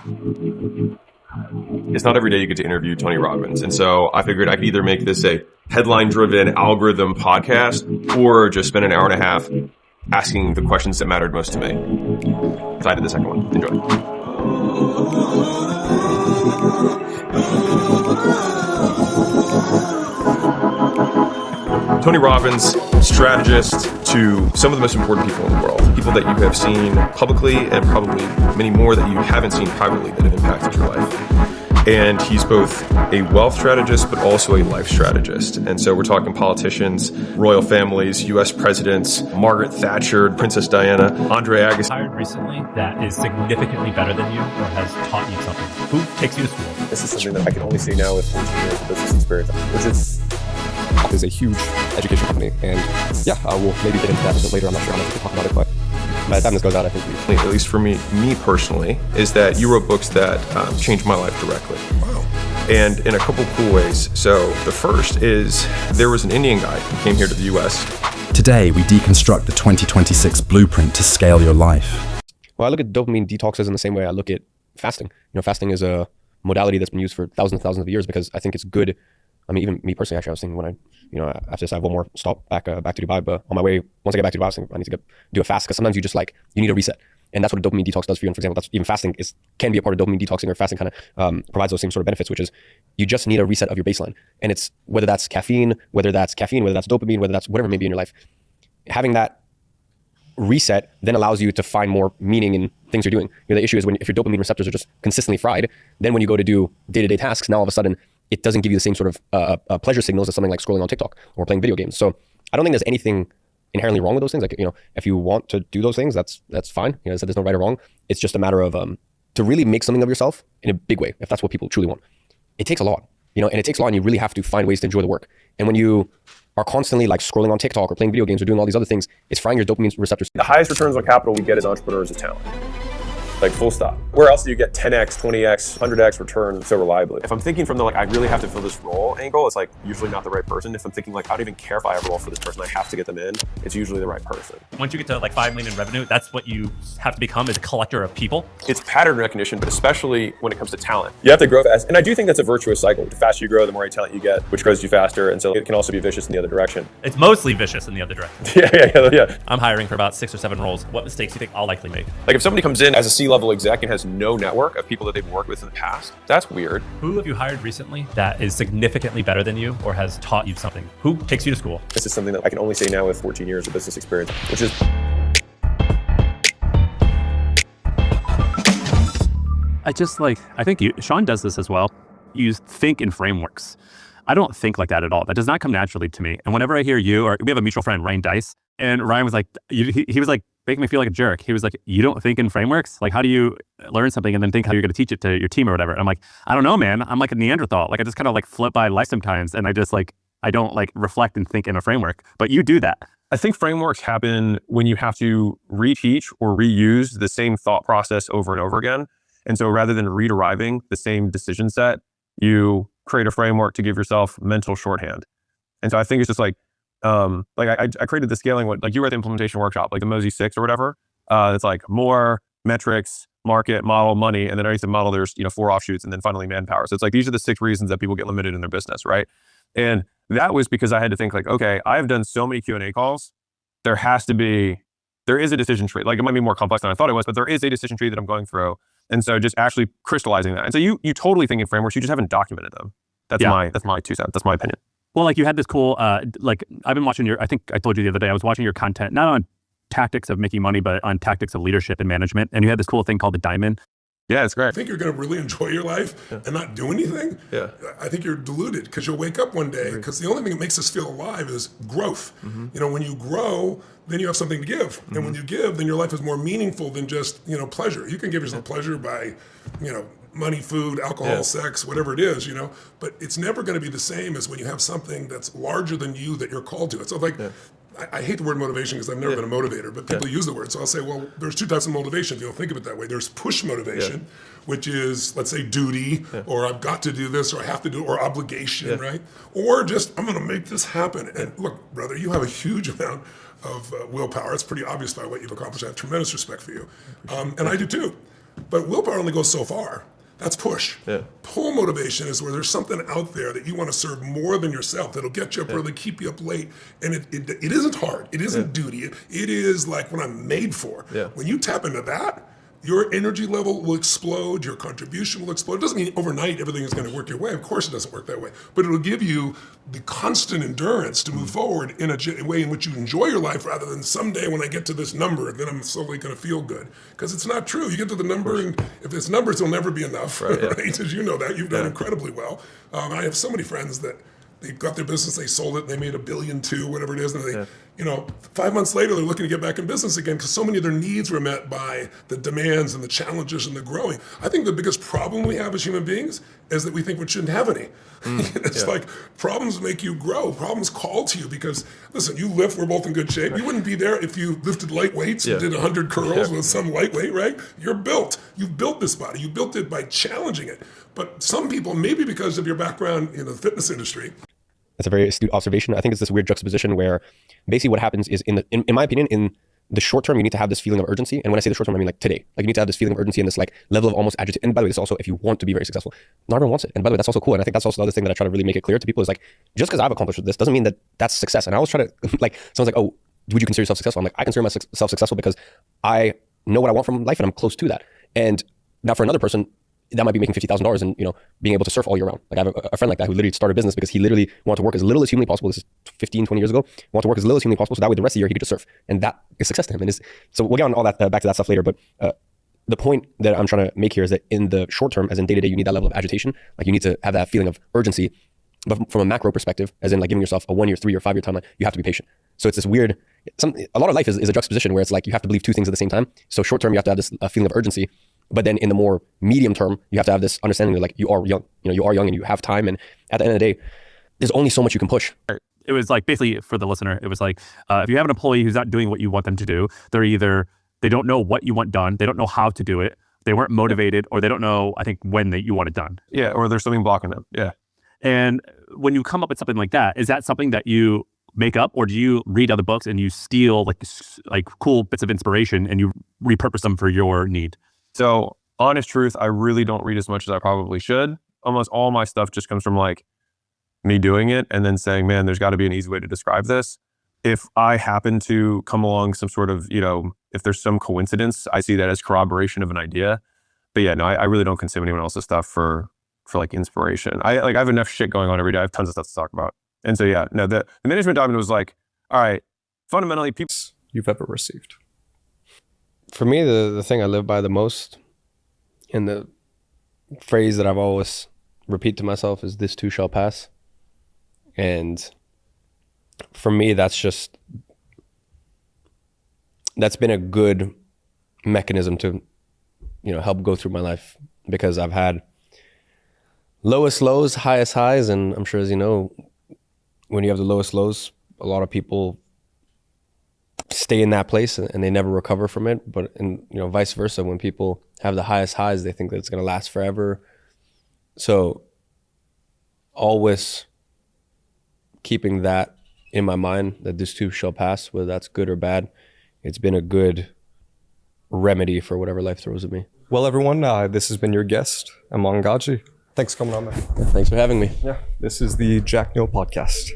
It's not every day you get to interview Tony Robbins. And so I figured I could either make this a headline-driven algorithm podcast or just spend an hour and a half asking the questions that mattered most to me. So I did the second one. Enjoy. Tony Robbins, strategist to some of the most important people in the world, people that you have seen publicly and probably many more that you haven't seen privately that have impacted your life. And he's both a wealth strategist, but also a life strategist. And so we're talking politicians, royal families, U.S. presidents, Margaret Thatcher, Princess Diana, Andre Agassi. Hired recently that is significantly better than you or has taught you something. Who takes you to school? This is something that I can only say now with 14 years of business experience, which is a huge education company. And yeah, we'll maybe get into that a bit later. I'm not sure how much we can talk about it, but by the time this goes out, I think at least for me personally, is that you wrote books that changed my life directly. Wow. And in a couple cool ways. So the first is there was an Indian guy who came here to the US. Today, we deconstruct the 2026 blueprint to scale your life. Well, I look at dopamine detoxes in the same way I look at fasting. You know, fasting is a modality that's been used for thousands and thousands of years because I think it's good. I mean, even me personally, actually, I was thinking when after this, I have one more stop back to Dubai. But on my way, once I get back to Dubai, I was thinking I need to do a fast because sometimes you need a reset. And that's what a dopamine detox does for you. And for example, that's even fasting can be a part of dopamine detoxing, or fasting kind of provides those same sort of benefits, which is you just need a reset of your baseline. And it's whether that's caffeine, whether that's dopamine, whether that's whatever it may be in your life. Having that reset then allows you to find more meaning in things you're doing. You know, the issue is if your dopamine receptors are just consistently fried, then when you go to do day-to-day tasks, now all of a sudden it doesn't give you the same sort of pleasure signals as something like scrolling on TikTok or playing video games. So I don't think there's anything inherently wrong with those things. Like, you know, if you want to do those things, that's fine. You know, so there's no right or wrong. It's just a matter of to really make something of yourself in a big way, if that's what people truly want. It takes a lot, you know, and it takes a lot, and you really have to find ways to enjoy the work. And when you are constantly like scrolling on TikTok or playing video games or doing all these other things, it's frying your dopamine receptors. The highest returns on capital we get as entrepreneurs is talent. Like full stop. Where else do you get 10x, 20x, 100x return so reliably? If I'm thinking from the I really have to fill this role angle, it's like usually not the right person. If I'm thinking I don't even care if I have a role for this person, I have to get them in, it's usually the right person. Once you get to like 5 million in revenue, that's what you have to become, is a collector of people. It's pattern recognition, but especially when it comes to talent. You have to grow fast. And I do think that's a virtuous cycle. The faster you grow, the more talent you get, which grows you faster. And so it can also be vicious in the other direction. It's mostly vicious in the other direction. Yeah. I'm hiring for about 6 or 7 roles. What mistakes do you think I'll likely make? Like if somebody comes in as a C-level exec and has no network of people that they've worked with in the past, that's weird. Who have you hired recently that is significantly better than you or has taught you something? Who takes you to school? This is something that I can only say now with 14 years of business experience, which is I think Sean does this as well. You think in frameworks. I don't think like that at all. That does not come naturally to me. And whenever I hear you, or we have a mutual friend, Ryan Dice, and Ryan was like, he was like making me feel like a jerk. He was like, you don't think in frameworks? Like, how do you learn something and then think how you're going to teach it to your team or whatever? And I'm like, I don't know, man. I'm like a Neanderthal. Like I just kind of like flip by life sometimes. And I just like, I don't like reflect and think in a framework, but you do that. I think frameworks happen when you have to reteach or reuse the same thought process over and over again. And so rather than re-deriving the same decision set, you create a framework to give yourself mental shorthand. And so I think it's just like I created the scaling one, like you were at the implementation workshop, like the Mosey 6 or whatever. It's like more, metrics, market, model, money. And then underneath the model, there's, 4 offshoots and then finally manpower. So it's like, these are the 6 reasons that people get limited in their business, right? And that was because I had to think like, okay, I've done so many Q&A calls. There is a decision tree. Like it might be more complex than I thought it was, but there is a decision tree that I'm going through. And so just actually crystallizing that. And so you totally think in frameworks, you just haven't documented them. That's my 2 cents. That's my opinion. Well, like you had this cool, like I've been watching I think I told you the other day, I was watching your content, not on tactics of making money, but on tactics of leadership and management. And you had this cool thing called the diamond. Yeah, it's great. I think you're going to really enjoy your life and not do anything. Yeah. I think you're deluded because you'll wake up one day because the only thing that makes us feel alive is growth. Mm-hmm. When you grow, then you have something to give. Mm-hmm. And when you give, then your life is more meaningful than just, pleasure. You can give yourself pleasure by, money, food, alcohol, sex, whatever it is, but it's never going to be the same as when you have something that's larger than you that you're called to. It's like, I hate the word motivation because I've never been a motivator, but people use the word. So I'll say, well, there's 2 types of motivation if you don't think of it that way. There's push motivation, which is, let's say, duty, or I've got to do this, or I have to do it, or obligation, right? Or just, I'm going to make this happen. And look, brother, you have a huge amount of willpower. It's pretty obvious by what you've accomplished. I have tremendous respect for you. And I do too. But willpower only goes so far. That's push. Yeah. Pull motivation is where there's something out there that you want to serve more than yourself that'll get you up early, keep you up late. And it isn't hard. It isn't duty. It is like what I'm made for. Yeah. When you tap into that, your energy level will explode, your contribution will explode. It doesn't mean overnight everything is going to work your way. Of course it doesn't work that way. But it'll give you the constant endurance to move forward in a way in which you enjoy your life rather than someday when I get to this number, then I'm slowly going to feel good. Because it's not true. You get to the number, and if it's numbers, it'll never be enough, right? As you know that. You've done incredibly well. I have so many friends that they got their business, they sold it, they made $1.2 billion, whatever it is, and they, 5 months later, they're looking to get back in business again because so many of their needs were met by the demands and the challenges and the growing. I think the biggest problem we have as human beings is that we think we shouldn't have any. It's like problems make you grow. Problems call to you because, listen, you lift, we're both in good shape. You wouldn't be there if you lifted light weights and did 100 curls with some lightweight, right? You're built. You've built this body. You built it by challenging it. But some people, maybe because of your background in the fitness industry, that's a very astute observation. I think it's this weird juxtaposition where basically what happens is in my opinion, in the short term, you need to have this feeling of urgency. And when I say the short term, I mean like today. Like you need to have this feeling of urgency and this like level of almost agitation. And by the way, this also, if you want to be very successful, not everyone wants it. And by the way, that's also cool. And I think that's also the other thing that I try to really make it clear to people is like, just because I've accomplished this doesn't mean that that's success. And I always try to like, someone's like, oh, would you consider yourself successful? I'm like, I consider myself successful because I know what I want from life and I'm close to that. And now for another person, that might be making $50,000 and, being able to surf all year round. Like I have a friend like that who literally started a business because he literally wanted to work as little as humanly possible. This is 15, 20 years ago. Wanted to work as little as humanly possible. So that way the rest of the year he could just surf. And that is success to him. So we'll get on all that, back to that stuff later. But the point that I'm trying to make here is that in the short term, as in day to day, you need that level of agitation. Like you need to have that feeling of urgency. But from a macro perspective, as in like giving yourself a 1 year, 3 year, 5 year timeline, you have to be patient. So it's this weird, a lot of life is a juxtaposition where it's like you have to believe two things at the same time. So short term, you have to have this feeling of urgency. But then in the more medium term, you have to have this understanding that like you are young, you are young and you have time. And at the end of the day, there's only so much you can push. It was like, basically for the listener, it was like, if you have an employee who's not doing what you want them to do, they don't know what you want done. They don't know how to do it. They weren't motivated, or they don't know, I think, when you want it done. Yeah. Or there's something blocking them. Yeah. And when you come up with something like that, is that something that you make up, or do you read other books and you steal like cool bits of inspiration and you repurpose them for your need? So honest truth, I really don't read as much as I probably should. Almost all my stuff just comes from like me doing it and then saying, man, there's got to be an easy way to describe this. If I happen to come along some sort of, if there's some coincidence, I see that as corroboration of an idea. But yeah, no, I really don't consume anyone else's stuff for like inspiration. I have enough shit going on every day. I have tons of stuff to talk about. And so yeah, no, the management document was like, all right, fundamentally people you've ever received. For me, the thing I live by the most, and the phrase that I've always repeat to myself is, this too shall pass. And for me, that's been a good mechanism to, help go through my life, because I've had lowest lows, highest highs. And I'm sure, as you know, when you have the lowest lows, a lot of people stay in that place and they never recover from it. But vice versa, when people have the highest highs, they think that it's going to last forever. So always keeping that in my mind, that this too shall pass, whether that's good or bad. It's been a good remedy for whatever life throws at me. Well, everyone, this has been your guest, Aman Gaji. Thanks for coming on, man. Thanks for having me. Yeah, this is the Jack Neal Podcast.